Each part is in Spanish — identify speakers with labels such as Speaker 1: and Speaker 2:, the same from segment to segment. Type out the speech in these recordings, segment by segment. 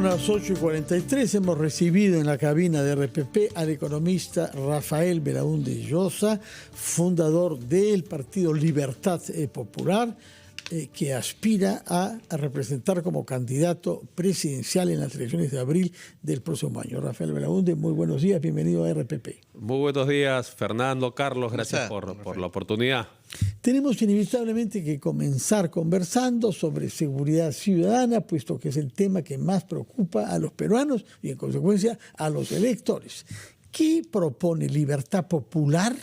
Speaker 1: Son las 8:43. Hemos recibido en la cabina de RPP al economista Rafael Belaúnde Llosa, fundador del Partido Libertad Popular, que aspira a representar como candidato presidencial en las elecciones de abril del próximo año. Rafael Belaúnde, muy buenos días, bienvenido a RPP.
Speaker 2: Muy buenos días, Fernando, Carlos, gracias por la oportunidad.
Speaker 1: Tenemos inevitablemente que comenzar conversando sobre seguridad ciudadana, puesto que es el tema que más preocupa a los peruanos y, en consecuencia, a los electores. ¿Qué propone Libertad Popular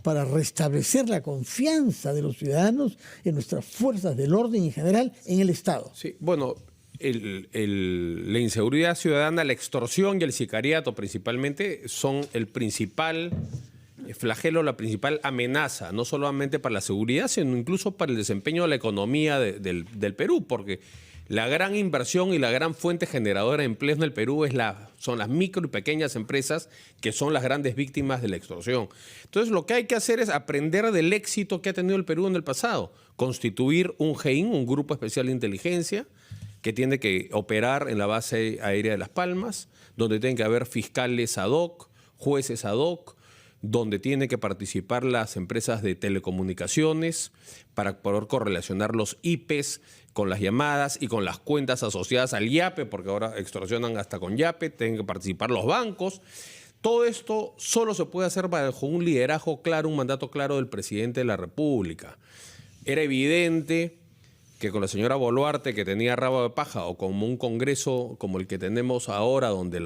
Speaker 1: para restablecer la confianza de los ciudadanos en nuestras fuerzas del orden en general en el Estado?
Speaker 2: Sí, bueno, la inseguridad ciudadana, la extorsión y el sicariato principalmente son el principal flagelo, la principal amenaza, no solamente para la seguridad, sino incluso para el desempeño de la economía del Perú, porque la gran inversión y la gran fuente generadora de empleos en el Perú son las micro y pequeñas empresas, que son las grandes víctimas de la extorsión. Entonces, lo que hay que hacer es aprender del éxito que ha tenido el Perú en el pasado, constituir un GEIN, un Grupo Especial de Inteligencia, que tiene que operar en la base aérea de Las Palmas, donde tienen que haber fiscales ad hoc, jueces ad hoc, donde tienen que participar las empresas de telecomunicaciones para poder correlacionar los IPs con las llamadas y con las cuentas asociadas al YAPE, porque ahora extorsionan hasta con YAPE, tienen que participar los bancos. Todo esto solo se puede hacer bajo un liderazgo claro, un mandato claro del presidente de la República. Era evidente que con la señora Boluarte, que tenía rabo de paja, o como un congreso como el que tenemos ahora, donde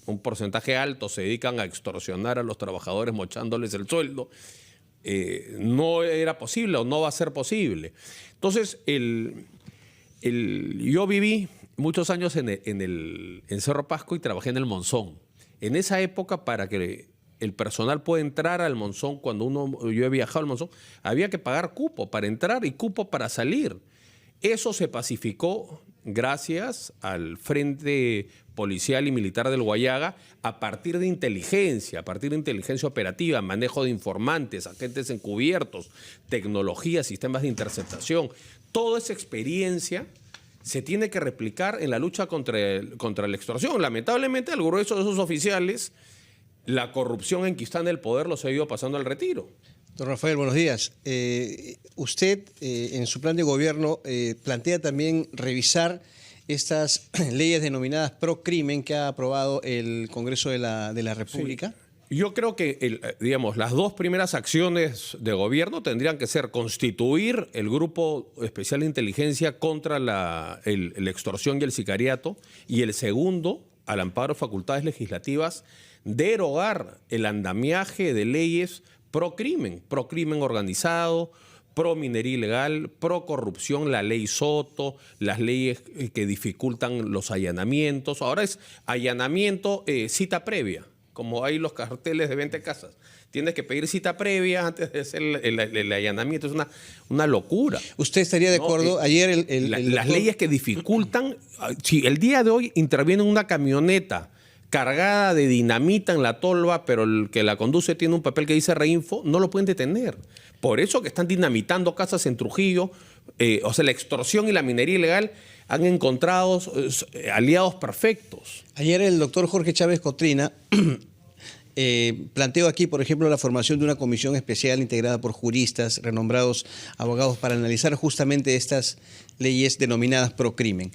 Speaker 2: un porcentaje alto se dedican a extorsionar a los trabajadores mochándoles el sueldo, no era posible o no va a ser posible. Entonces, yo viví muchos años en Cerro Pasco y trabajé en el Monzón. En esa época, para que el personal pueda entrar al Monzón, yo he viajado al Monzón, había que pagar cupo para entrar y cupo para salir. Eso se pacificó gracias al Frente Policial y Militar del Guayaga a partir de inteligencia operativa, manejo de informantes, agentes encubiertos, tecnología, sistemas de interceptación. Toda esa experiencia se tiene que replicar en la lucha contra la extorsión. Lamentablemente, al grueso de esos oficiales, la corrupción en que está en el poder los ha ido pasando al retiro.
Speaker 3: Don Rafael, buenos días. Usted, en su plan de gobierno, plantea también revisar estas leyes denominadas pro crimen que ha aprobado el Congreso de la República.
Speaker 2: Sí. Yo creo que, las dos primeras acciones de gobierno tendrían que ser constituir el Grupo Especial de Inteligencia contra la extorsión y el sicariato, y el segundo, al amparo de facultades legislativas, derogar el andamiaje de leyes pro crimen organizado, pro minería ilegal, pro corrupción, la ley Soto, las leyes que dificultan los allanamientos. Ahora es allanamiento, cita previa, como hay los carteles de venta de casas. Tienes que pedir cita previa antes de hacer el allanamiento. Es una locura.
Speaker 3: ¿Usted estaría de acuerdo? Ayer
Speaker 2: las leyes que dificultan, si el día de hoy interviene una camioneta cargada de dinamita en la tolva, pero el que la conduce tiene un papel que dice Reinfo, no lo pueden detener. Por eso que están dinamitando casas en Trujillo. La extorsión y la minería ilegal han encontrado aliados perfectos.
Speaker 3: Ayer el doctor Jorge Chávez Cotrina planteó aquí, por ejemplo, la formación de una comisión especial integrada por juristas, renombrados abogados, para analizar justamente estas leyes denominadas pro crimen.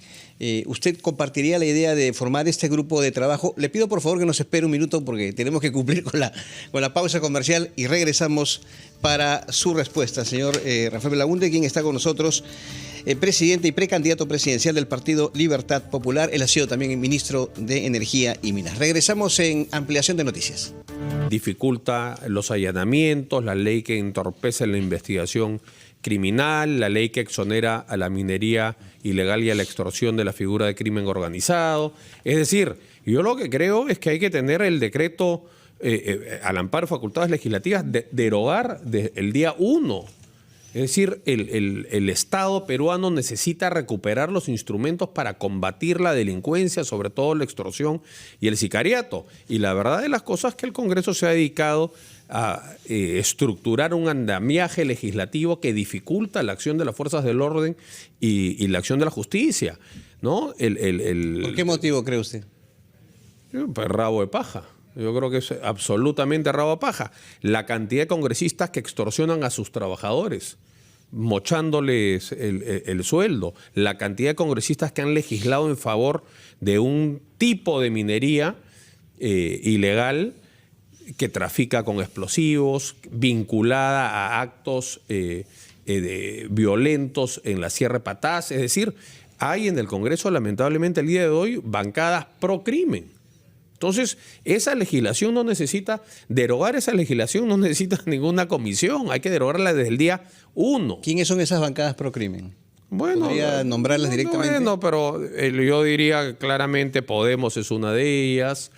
Speaker 3: ¿Usted compartiría la idea de formar este grupo de trabajo? Le pido por favor que nos espere un minuto porque tenemos que cumplir con la pausa comercial y regresamos para su respuesta. Señor Rafael Belaúnde, quien está con nosotros, presidente y precandidato presidencial del Partido Libertad Popular. Él ha sido también ministro de Energía y Minas. Regresamos en ampliación de noticias.
Speaker 2: Dificulta los allanamientos, la ley que entorpece la investigación criminal, la ley que exonera a la minería ilegal y a la extorsión de la figura de crimen organizado. Es decir, yo lo que creo es que hay que tener el decreto al amparo de facultades legislativas derogar el día 1. Es decir, el Estado peruano necesita recuperar los instrumentos para combatir la delincuencia, sobre todo la extorsión y el sicariato. Y la verdad de las cosas es que el Congreso se ha dedicado a estructurar un andamiaje legislativo que dificulta la acción de las fuerzas del orden y la acción de la justicia. ¿no?
Speaker 3: ¿Por qué motivo cree usted?
Speaker 2: Pues rabo de paja. Yo creo que es absolutamente rabo de paja. La cantidad de congresistas que extorsionan a sus trabajadores, mochándoles el sueldo. La cantidad de congresistas que han legislado en favor de un tipo de minería ilegal que trafica con explosivos, vinculada a actos violentos en la Sierra de Patás. Es decir, hay en el Congreso, lamentablemente, el día de hoy, bancadas pro crimen. Entonces, esa legislación no necesita, derogar esa legislación no necesita ninguna comisión, hay que derogarla desde el día 1.
Speaker 3: ¿Quiénes son esas bancadas pro crimen?
Speaker 2: Bueno,
Speaker 3: ¿podría nombrarlas directamente?
Speaker 2: Bueno, pero yo diría claramente Podemos es una de ellas.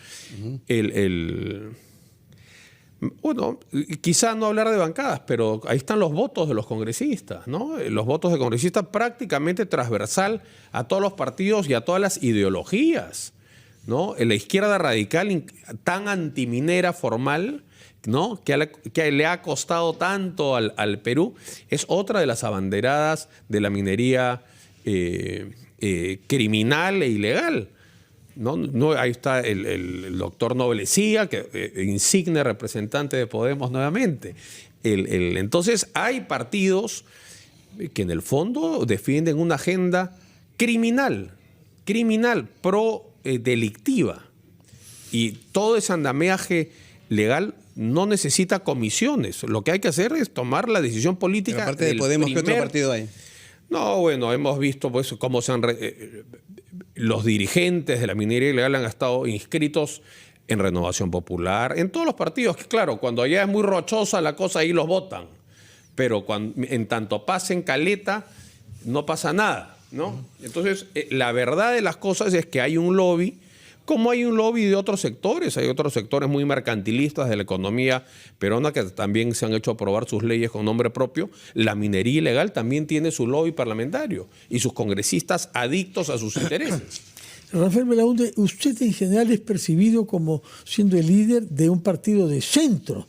Speaker 2: Bueno, quizá no hablar de bancadas, pero ahí están los votos de los congresistas, ¿no? Los votos de congresistas prácticamente transversal a todos los partidos y a todas las ideologías, ¿no? La izquierda radical tan antiminera formal, ¿no? que le ha costado tanto al Perú, es otra de las abanderadas de la minería criminal e ilegal. No, ahí está el doctor Noblesía, que insigne representante de Podemos nuevamente. Entonces hay partidos que en el fondo defienden una agenda criminal, delictiva. Y todo ese andamiaje legal no necesita comisiones. Lo que hay que hacer es tomar la decisión política.
Speaker 3: Pero aparte de Podemos, ¿qué otro partido hay?
Speaker 2: No, bueno, hemos visto pues cómo los dirigentes de la minería ilegal han estado inscritos en Renovación Popular, en todos los partidos, que claro, cuando allá es muy rochosa la cosa, ahí los votan. Pero en tanto pasen caleta, no pasa nada, ¿no? Entonces, la verdad de las cosas es que hay un lobby, como hay un lobby de otros sectores. Hay otros sectores muy mercantilistas de la economía peruana que también se han hecho aprobar sus leyes con nombre propio. La minería ilegal también tiene su lobby parlamentario y sus congresistas adictos a sus intereses.
Speaker 1: Rafael Belaúnde, usted en general es percibido como siendo el líder de un partido de centro.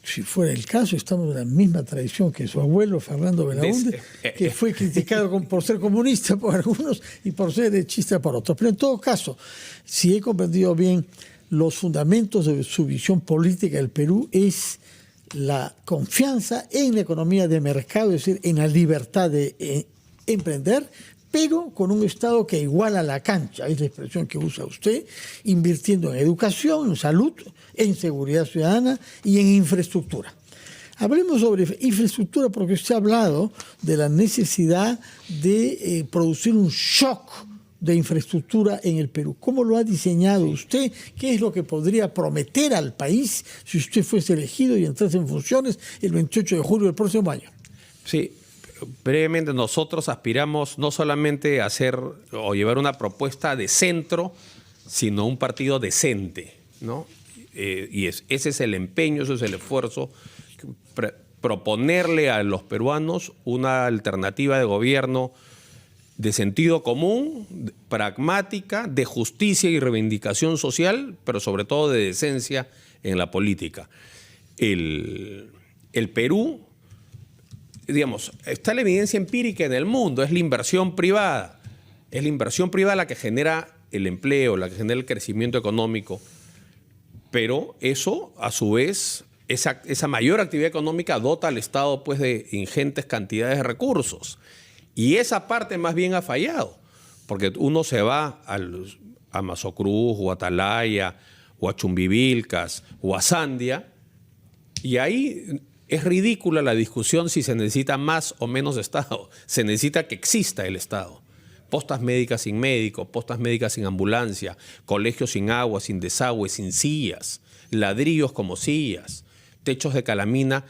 Speaker 1: Si fuera el caso, estamos en la misma tradición que su abuelo, Fernando Belaúnde, que fue criticado por ser comunista por algunos y por ser derechista por otros. Pero en todo caso, si he comprendido bien, los fundamentos de su visión política del Perú es la confianza en la economía de mercado, es decir, en la libertad de emprender, pero con un Estado que iguala la cancha, es la expresión que usa usted, invirtiendo en educación, en salud, en seguridad ciudadana y en infraestructura. Hablemos sobre infraestructura porque usted ha hablado de la necesidad de producir un shock de infraestructura en el Perú. ¿Cómo lo ha diseñado usted? ¿Qué es lo que podría prometer al país si usted fuese elegido y entrase en funciones el 28 de julio del próximo año?
Speaker 2: Sí. Brevemente, nosotros aspiramos no solamente a hacer o llevar una propuesta de centro, sino un partido decente, ¿no? Ese es el empeño, ese es el esfuerzo, proponerle a los peruanos una alternativa de gobierno de sentido común, pragmática, de justicia y reivindicación social, pero sobre todo de decencia en la política. El Perú, digamos, está la evidencia empírica en el mundo, es la inversión privada. Es la inversión privada la que genera el empleo, la que genera el crecimiento económico. Pero eso, a su vez, esa mayor actividad económica dota al Estado pues, de ingentes cantidades de recursos. Y esa parte más bien ha fallado, porque uno se va a Mazocruz, o a Atalaya, o a Chumbivilcas, o a Sandia, y ahí es ridícula la discusión si se necesita más o menos Estado. Se necesita que exista el Estado. Postas médicas sin médico, postas médicas sin ambulancia, colegios sin agua, sin desagüe, sin sillas, ladrillos como sillas, techos de calamina.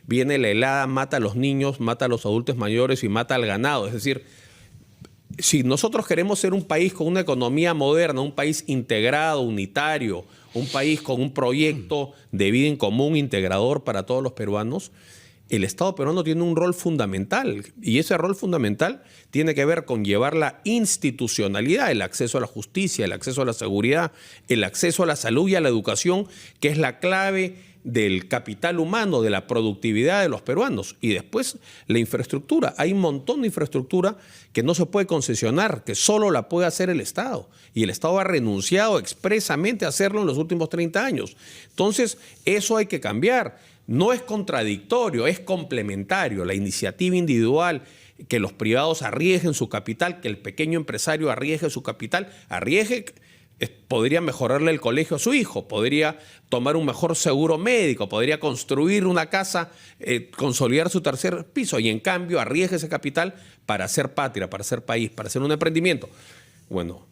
Speaker 2: Viene la helada, mata a los niños, mata a los adultos mayores y mata al ganado. Es decir, si nosotros queremos ser un país con una economía moderna, un país integrado, unitario, un país con un proyecto de vida en común integrador para todos los peruanos, el Estado peruano tiene un rol fundamental. Y ese rol fundamental tiene que ver con llevar la institucionalidad, el acceso a la justicia, el acceso a la seguridad, el acceso a la salud y a la educación, que es la clave del capital humano, de la productividad de los peruanos. Y después la infraestructura. Hay un montón de infraestructura que no se puede concesionar, que solo la puede hacer el Estado. Y el Estado ha renunciado expresamente a hacerlo en los últimos 30 años. Entonces, eso hay que cambiar. No es contradictorio, es complementario. La iniciativa individual, que los privados arriesguen su capital, que el pequeño empresario arriesgue su capital, podría mejorarle el colegio a su hijo, podría tomar un mejor seguro médico, podría construir una casa, consolidar su tercer piso y en cambio arriesgue ese capital para hacer patria, para hacer país, para hacer un emprendimiento. Bueno,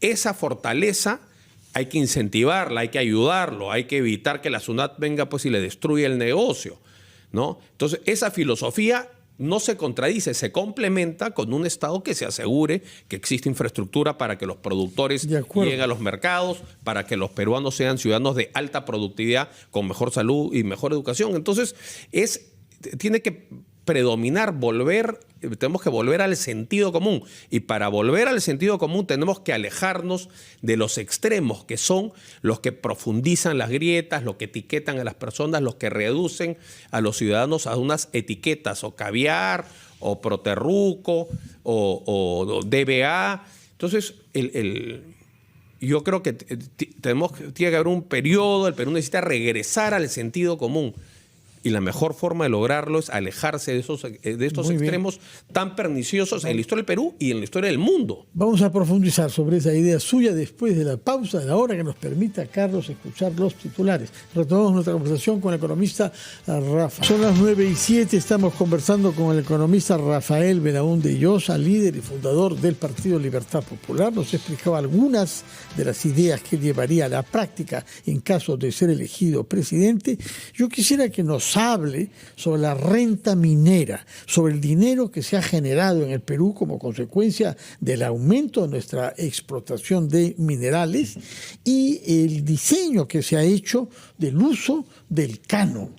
Speaker 2: esa fortaleza hay que incentivarla, hay que ayudarlo, hay que evitar que la SUNAT venga pues y le destruya el negocio, ¿no? Entonces, esa filosofía no se contradice, se complementa con un Estado que se asegure que existe infraestructura para que los productores lleguen a los mercados, para que los peruanos sean ciudadanos de alta productividad, con mejor salud y mejor educación. Entonces, tiene que predominar, tenemos que volver al sentido común. Y para volver al sentido común tenemos que alejarnos de los extremos, que son los que profundizan las grietas, los que etiquetan a las personas, los que reducen a los ciudadanos a unas etiquetas, o caviar, o proterruco, o DBA. Entonces, yo creo que tiene que haber un periodo, el Perú necesita regresar al sentido común. Y la mejor forma de lograrlo es alejarse de estos extremos tan perniciosos en la historia del Perú y en la historia del mundo.
Speaker 1: Vamos a profundizar sobre esa idea suya después de la pausa, de la hora que nos permita, Carlos, escuchar los titulares. Retomamos nuestra conversación con el economista Rafa. Son las 9:07, estamos conversando con el economista Rafael Belaúnde Llosa, líder y fundador del Partido Libertad Popular. Nos explicaba algunas de las ideas que llevaría a la práctica en caso de ser elegido presidente. Yo quisiera que nos hable sobre la renta minera, sobre el dinero que se ha generado en el Perú como consecuencia del aumento de nuestra explotación de minerales y el diseño que se ha hecho del uso del canon,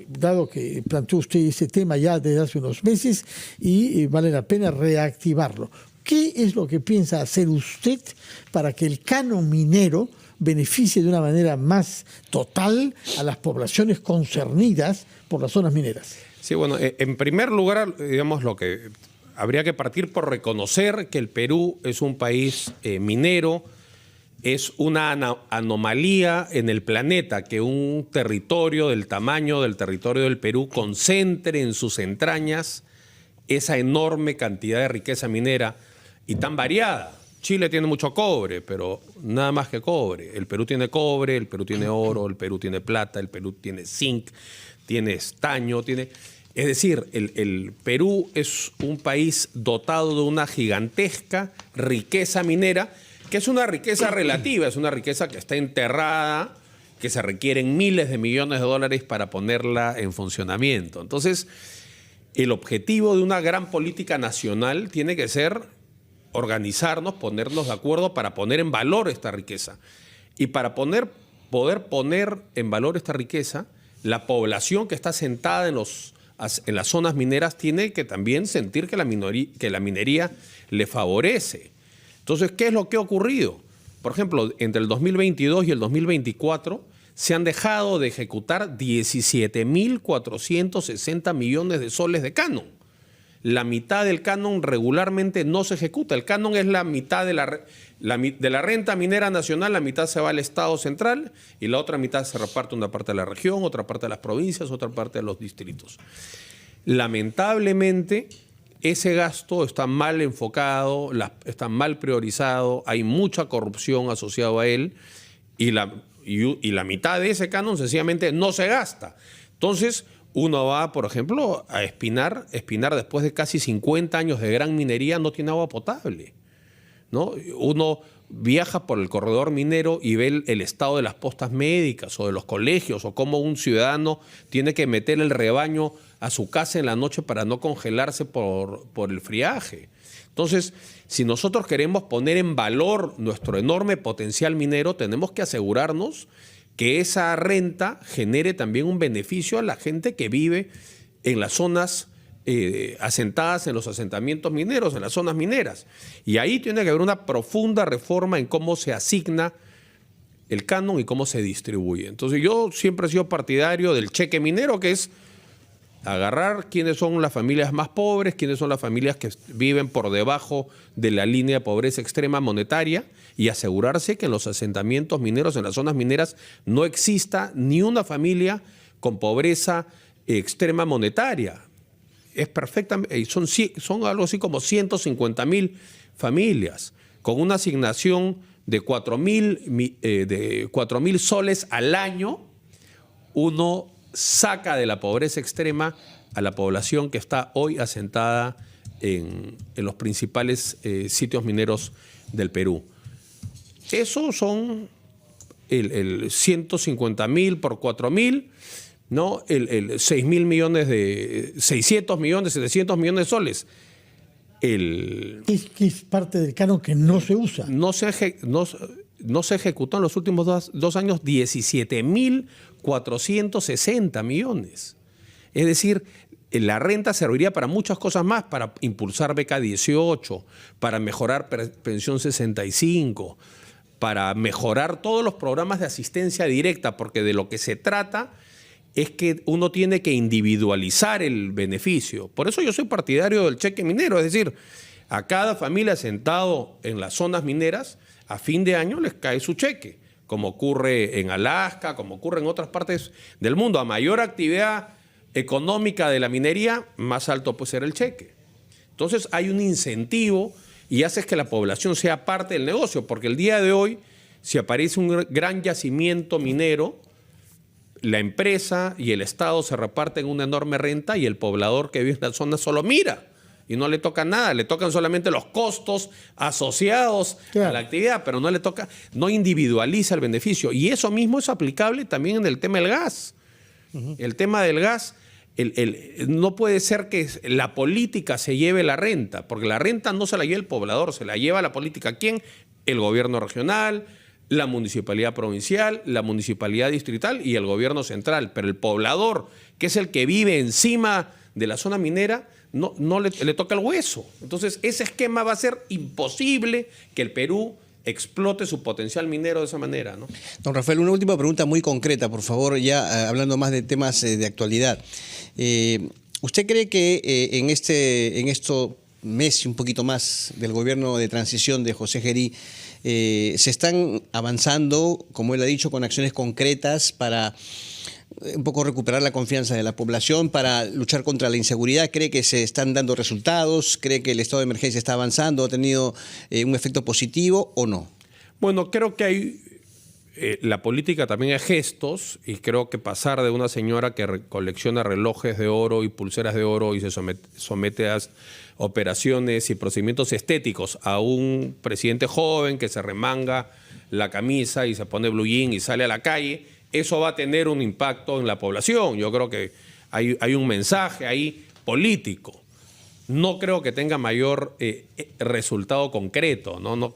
Speaker 1: dado que planteó usted ese tema ya desde hace unos meses y vale la pena reactivarlo. ¿Qué es lo que piensa hacer usted para que el canon minero beneficie de una manera más total a las poblaciones concernidas por las zonas mineras?
Speaker 2: Sí, bueno, en primer lugar, digamos, lo que habría que partir por reconocer que el Perú es un país minero, es una anomalía en el planeta que un territorio del tamaño del territorio del Perú concentre en sus entrañas esa enorme cantidad de riqueza minera y tan variada. Chile tiene mucho cobre, pero nada más que cobre. El Perú tiene cobre, el Perú tiene oro, el Perú tiene plata, el Perú tiene zinc, tiene estaño, Es decir, el Perú es un país dotado de una gigantesca riqueza minera, que es una riqueza relativa, es una riqueza que está enterrada, que se requieren miles de millones de dólares para ponerla en funcionamiento. Entonces, el objetivo de una gran política nacional tiene que ser organizarnos, ponernos de acuerdo para poner en valor esta riqueza. Y para poder poner en valor esta riqueza, la población que está sentada en las zonas mineras tiene que también sentir que la minería le favorece. Entonces, ¿qué es lo que ha ocurrido? Por ejemplo, entre el 2022 y el 2024 se han dejado de ejecutar 17.460 millones de soles de canon. La mitad del canon regularmente no se ejecuta. El canon es la mitad de la renta minera nacional, la mitad se va al Estado central y la otra mitad se reparte una parte de la región, otra parte de las provincias, otra parte de los distritos. Lamentablemente, ese gasto está mal enfocado, está mal priorizado, hay mucha corrupción asociada a él y la mitad de ese canon sencillamente no se gasta. Entonces, uno va, por ejemplo, a Espinar. Espinar, después de casi 50 años de gran minería, no tiene agua potable, ¿no? Uno viaja por el corredor minero y ve el estado de las postas médicas o de los colegios o cómo un ciudadano tiene que meter el rebaño a su casa en la noche para no congelarse por el friaje. Entonces, si nosotros queremos poner en valor nuestro enorme potencial minero, tenemos que asegurarnos que esa renta genere también un beneficio a la gente que vive en las zonas asentadas, en los asentamientos mineros, en las zonas mineras. Y ahí tiene que haber una profunda reforma en cómo se asigna el canon y cómo se distribuye. Entonces yo siempre he sido partidario del cheque minero, que es agarrar quiénes son las familias más pobres, quiénes son las familias que viven por debajo de la línea de pobreza extrema monetaria y asegurarse que en los asentamientos mineros, en las zonas mineras, no exista ni una familia con pobreza extrema monetaria. Es perfectamente, son algo así como 150.000 familias con una asignación de 4.000 soles al año. Uno saca de la pobreza extrema a la población que está hoy asentada en los principales sitios mineros del Perú. Eso son el 150.000 por 4.000, ¿no? El 6.000 millones de 600 millones, 700 millones de soles.
Speaker 1: Que es parte del canon que no se usa.
Speaker 2: No se ejecutó en los últimos dos años 17.460 millones. Es decir, la renta serviría para muchas cosas más, para impulsar beca 18, para mejorar pensión 65, para mejorar todos los programas de asistencia directa, porque de lo que se trata es que uno tiene que individualizar el beneficio. Por eso yo soy partidario del cheque minero, es decir, a cada familia sentado en las zonas mineras, a fin de año les cae su cheque, como ocurre en Alaska, como ocurre en otras partes del mundo. A mayor actividad económica de la minería, más alto puede ser el cheque. Entonces hay un incentivo y haces que la población sea parte del negocio, porque el día de hoy, si aparece un gran yacimiento minero, la empresa y el Estado se reparten una enorme renta y el poblador que vive en la zona solo mira y no le toca nada, le tocan solamente los costos asociados a la actividad, pero no individualiza el beneficio. Y eso mismo es aplicable también en el tema del gas. El tema del gas, no puede ser que la política se lleve la renta, porque la renta no se la lleva el poblador, se la lleva la política. ¿Quién? El gobierno regional, la municipalidad provincial, la municipalidad distrital y el gobierno central. Pero el poblador, que es el que vive encima de la zona minera, no le toca el hueso. Entonces, ese esquema va a ser imposible que el Perú explote su potencial minero de esa manera, ¿no?
Speaker 3: Don Rafael, una última pregunta muy concreta, por favor, ya hablando más de temas de actualidad. ¿Usted cree que en estos mes y un poquito más del gobierno de transición de José Gerí se están avanzando, como él ha dicho, con acciones concretas para un poco recuperar la confianza de la población, para luchar contra la inseguridad? ¿Cree que se están dando resultados? ¿Cree que el estado de emergencia está avanzando? ¿Ha tenido un efecto positivo o no?
Speaker 2: Bueno, creo que hay la política también es gestos, y creo que pasar de una señora que colecciona relojes de oro y pulseras de oro y se somete a operaciones y procedimientos estéticos a un presidente joven que se remanga la camisa y se pone blue jean y sale a la calle, eso va a tener un impacto en la población. Yo creo que hay un mensaje ahí político. No creo que tenga mayor resultado concreto, ¿no?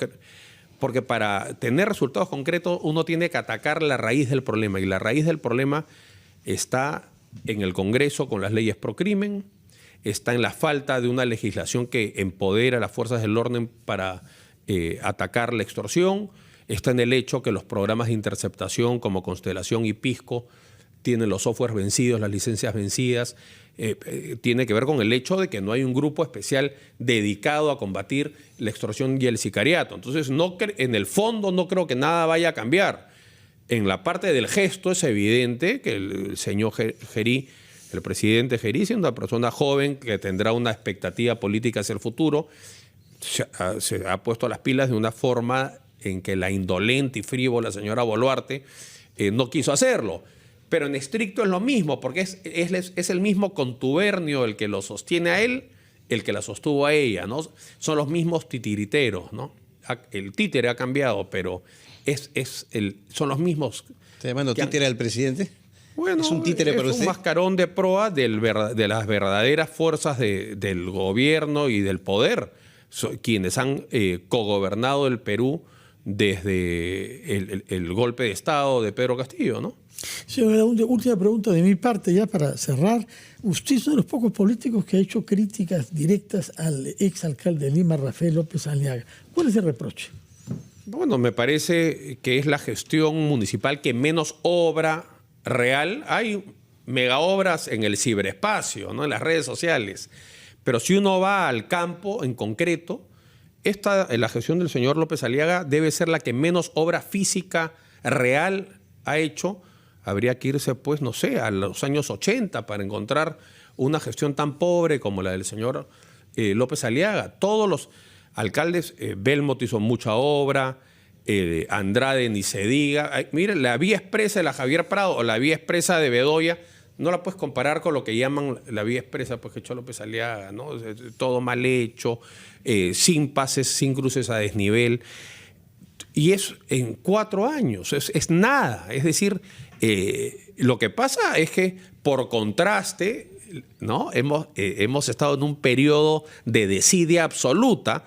Speaker 2: Porque para tener resultados concretos uno tiene que atacar la raíz del problema, y la raíz del problema está en el Congreso con las leyes pro crimen, está en la falta de una legislación que empodera a las fuerzas del orden para atacar la extorsión, está en el hecho que los programas de interceptación como Constelación y Pisco tienen los softwares vencidos, las licencias vencidas. Tiene que ver con el hecho de que no hay un grupo especial dedicado a combatir la extorsión y el sicariato. Entonces, en el fondo no creo que nada vaya a cambiar. En la parte del gesto es evidente que el señor Gerí, el presidente Gerí, siendo una persona joven que tendrá una expectativa política hacia el futuro, se ha puesto las pilas de una forma en que la indolente y frívola señora Boluarte no quiso hacerlo. Pero en estricto es lo mismo, porque es el mismo contubernio el que lo sostiene a él, el que la sostuvo a ella, ¿no? Son los mismos titiriteros, ¿no? El títere ha cambiado, pero son los mismos.
Speaker 3: ¿Está llamando títere al presidente?
Speaker 2: Bueno,
Speaker 3: ¿Es un títere para usted?
Speaker 2: Un mascarón de proa de las verdaderas fuerzas del gobierno y del poder, quienes han cogobernado el Perú desde el golpe de Estado de Pedro Castillo, ¿no?
Speaker 1: Señora, una última pregunta de mi parte, ya para cerrar. Usted es uno de los pocos políticos que ha hecho críticas directas al exalcalde de Lima, Rafael López Aliaga. ¿Cuál es el reproche?
Speaker 2: Bueno, me parece que es la gestión municipal que menos obra real. Hay megaobras en el ciberespacio, ¿no? En las redes sociales. Pero si uno va al campo en concreto, la gestión del señor López Aliaga debe ser la que menos obra física real ha hecho. Habría que irse, pues, no sé, a los años 80 para encontrar una gestión tan pobre como la del señor López Aliaga. Todos los alcaldes, Belmont hizo mucha obra, Andrade ni se diga. Miren, la vía expresa de la Javier Prado o la vía expresa de Bedoya, no la puedes comparar con lo que llaman la vía expresa, pues, que echó López Aliaga, ¿no? Todo mal hecho, sin pases, sin cruces a desnivel. Y es en 4 años, es nada. Es decir, lo que pasa es que, por contraste, ¿no? Hemos estado en un periodo de desidia absoluta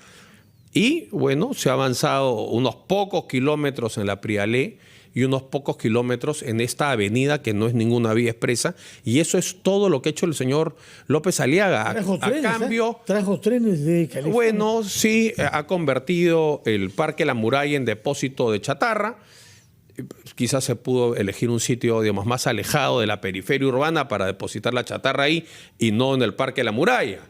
Speaker 2: y, bueno, se ha avanzado unos pocos kilómetros en la Prialé y unos pocos kilómetros en esta avenida que no es ninguna vía expresa, y eso es todo lo que ha hecho el señor López Aliaga.
Speaker 1: Trajo trenes de California.
Speaker 2: Bueno, sí, ha convertido el Parque La Muralla en depósito de chatarra. Quizás se pudo elegir un sitio, digamos, más alejado de la periferia urbana para depositar la chatarra ahí y no en el Parque La Muralla,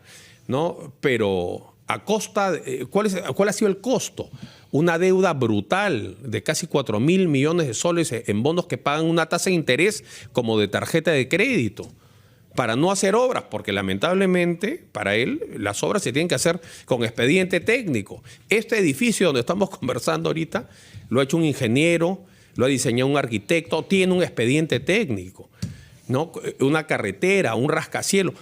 Speaker 2: ¿no? Pero a costa, ¿cuál ha sido el costo? Una deuda brutal de casi 4.000 millones de soles en bonos que pagan una tasa de interés como de tarjeta de crédito para no hacer obras, porque lamentablemente para él las obras se tienen que hacer con expediente técnico. Este edificio donde estamos conversando ahorita lo ha hecho un ingeniero, lo ha diseñado un arquitecto, tiene un expediente técnico, ¿no? Una carretera, un rascacielos.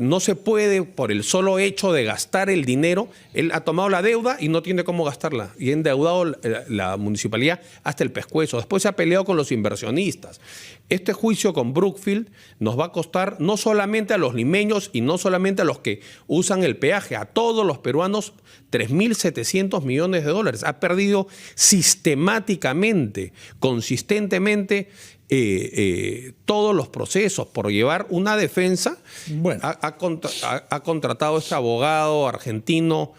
Speaker 2: No se puede, por el solo hecho de gastar el dinero, él ha tomado la deuda y no tiene cómo gastarla. Y ha endeudado la municipalidad hasta el pescuezo. Después se ha peleado con los inversionistas. Este juicio con Brookfield nos va a costar no solamente a los limeños y no solamente a los que usan el peaje, a todos los peruanos, 3.700 millones de dólares. Ha perdido sistemáticamente, consistentemente, todos los procesos por llevar una defensa.
Speaker 1: Bueno.
Speaker 2: Ha contratado a este abogado argentino,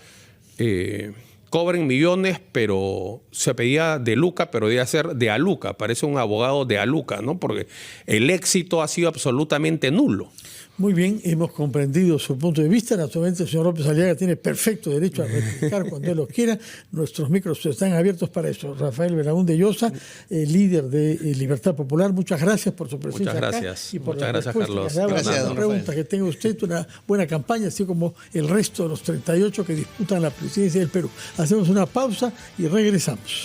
Speaker 2: cobren millones, pero se pedía de Luca, pero debe ser de Aluca, parece un abogado de Aluca, ¿no? Porque el éxito ha sido absolutamente nulo.
Speaker 1: Muy bien, hemos comprendido su punto de vista. Naturalmente, el señor López Aliaga tiene perfecto derecho a replicar cuando él lo quiera. Nuestros micros están abiertos para eso. Rafael Belaúnde Llosa, líder de Libertad Popular, muchas gracias por su presencia.
Speaker 2: Muchas gracias.
Speaker 1: Acá y por
Speaker 2: muchas gracias, Carlos.
Speaker 3: Gracias,
Speaker 1: pregunta que tenga usted, una buena campaña, así como el resto de los 38 que disputan la presidencia del Perú. Hacemos una pausa y regresamos.